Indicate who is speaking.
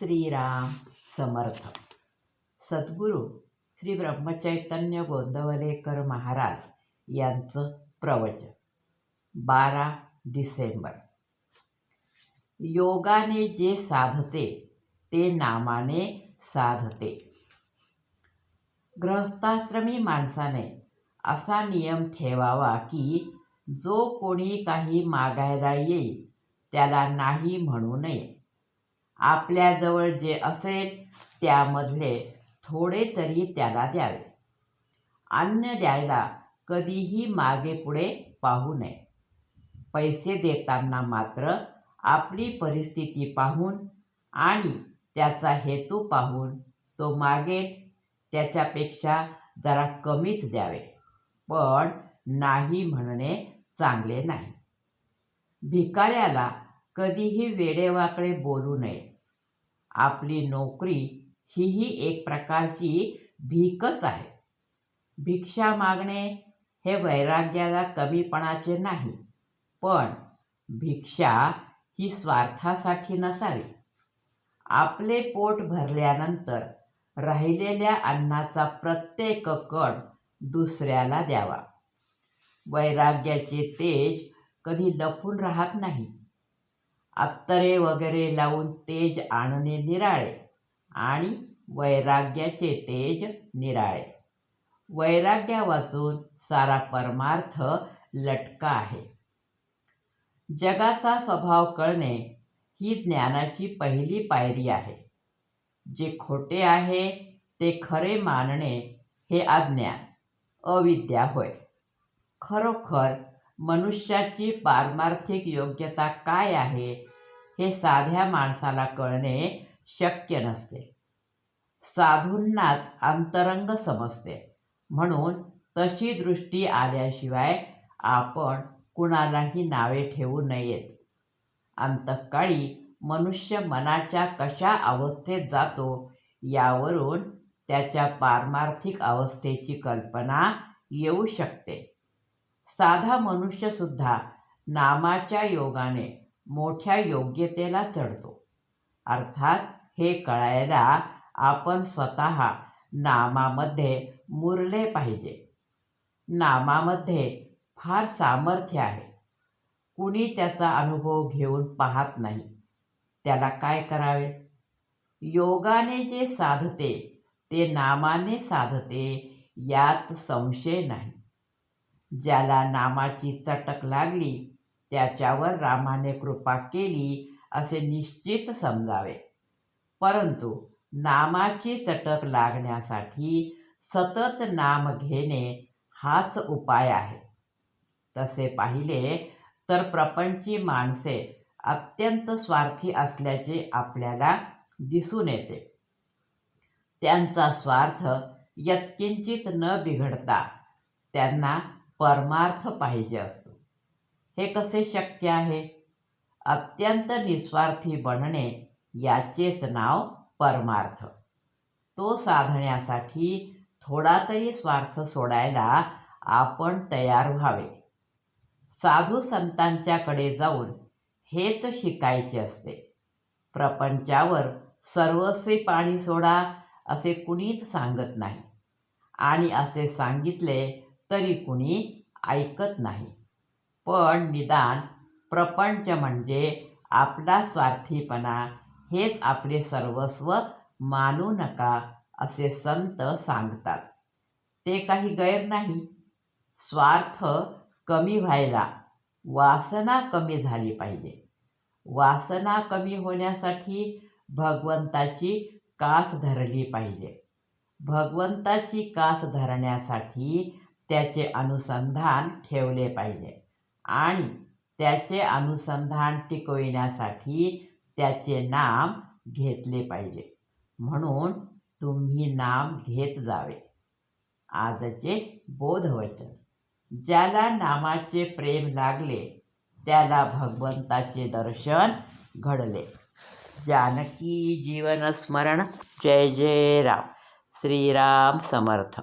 Speaker 1: श्रीराम समर्थ. सद्गुरू श्री ब्रह्मचैतन्य गोंदवलेकर महाराज यांचं प्रवचन 12 डिसेंबर. योगाने जे साधते ते नामाने साधते. गृहस्थाश्रमी माणसाने असा नियम ठेवावा की जो कोणी काही मागायला येईल त्याला नाही म्हणू नये. आपल्याजवळ जे असेल त्यामधले थोडे तरी त्याला द्यावे. अन्न द्यायला कधीही मागे पुढे पाहू नये. पैसे देताना मात्र आपली परिस्थिती पाहून आणि त्याचा हेतू पाहून तो मागेल त्याच्यापेक्षा जरा कमीच द्यावे, पण नाही म्हणणे चांगले नाही. भिकाऱ्याला कधीही वेडेवाकडे बोलू नये. आपली नोकरी ही एक प्रकारची भीकच आहे. भिक्षा मागणे हे वैराग्याला कमीपणाचे नाही, पण भिक्षा ही स्वार्थासाठी नसावी. आपले पोट भरल्यानंतर राहिलेल्या अन्नाचा प्रत्येक कण दुसऱ्याला द्यावा. वैराग्याचे तेज कधी लपून राहत नाही. अत्तरे वगैरे लावून तेज आणणे निराळे आणि वैराग्याचे तेज निराळे. वैराग्यावाचून सारा परमार्थ लटका आहे. जगाचा स्वभाव कळणे ही ज्ञानाची पहिली पायरी आहे. जे खोटे आहे ते खरे मानणे हे अज्ञान, अविद्या होय. खरोखर मनुष्याची पारमार्थिक योग्यता काय आहे हे साध्या माणसाला कळणे शक्य नसते. साधूंनाच अंतरंग समजते. म्हणून तशी दृष्टी आल्याशिवाय आपण कुणालाही नावे ठेवू नयेत. अंतकाळी मनुष्य मनाच्या कशा अवस्थेत जातो यावरून त्याच्या पारमार्थिक अवस्थेची कल्पना येऊ शकते. साधा मनुष्यसुद्धा नामाच्या योगाने मोठ्या योग्यतेला चढतो. अर्थात हे कळायला आपण स्वतः नामामध्ये मुरले पाहिजे. नामामध्ये फार सामर्थ्य आहे. कुणी त्याचा अनुभव घेऊन पाहत नाही. त्याला काय करावे? योगाने जे साधते ते नामाने साधते यात संशय नाही. ज्याला नामाची चटक लागली त्याच्यावर रामाने कृपा केली असे निश्चित समजावे. परंतु नामाची चटक लागण्यासाठी सतत नाम घेणे हाच उपाय आहे. तसे पाहिले तर प्रपंची माणसे अत्यंत स्वार्थी असल्याचे आपल्याला दिसून येते. त्यांचा स्वार्थ यत्किंचित न बिघडता त्यांना परमार्थ पाहिजे असतो. हे कसे शक्य आहे? अत्यंत निस्वार्थी बनणे याचेच नाव परमार्थ. तो साधण्यासाठी थोडा तरी स्वार्थ सोडायला आपण तयार व्हावे. साधू संतांच्याकडे जाऊन हेच शिकायचे असते. प्रपंचावर सर्वस्वी पाणी सोडा असे कुणीच सांगत नाही, आणि असे सांगितले तरी कुणी ऐकत नाही. पण निदान प्रपंच म्हणजे आपला स्वार्थीपणा हेच आपले सर्वस्व मानू नका असे संत सांगतात. ते काही गैर नाही. स्वार्थ कमी व्हायला वासना कमी झाली पाहिजे. वासना कमी होण्यासाठी भगवंताची कास धरली पाहिजे. भगवंताची कास धरण्यासाठी त्याचे अनुसंधान ठेवले पाहिजे आणि त्याचे अनुसंधान टिकविण्यासाठी त्याचे नाम घेतले पाहिजे. म्हणून तुम्ही नाम घेत जावे. आजचे बोधवचन. ज्याला नामाचे प्रेम लागले त्याला भगवंताचे दर्शन घडले. जानकी जीवन स्मरण. जय जय राम. श्रीराम समर्थ.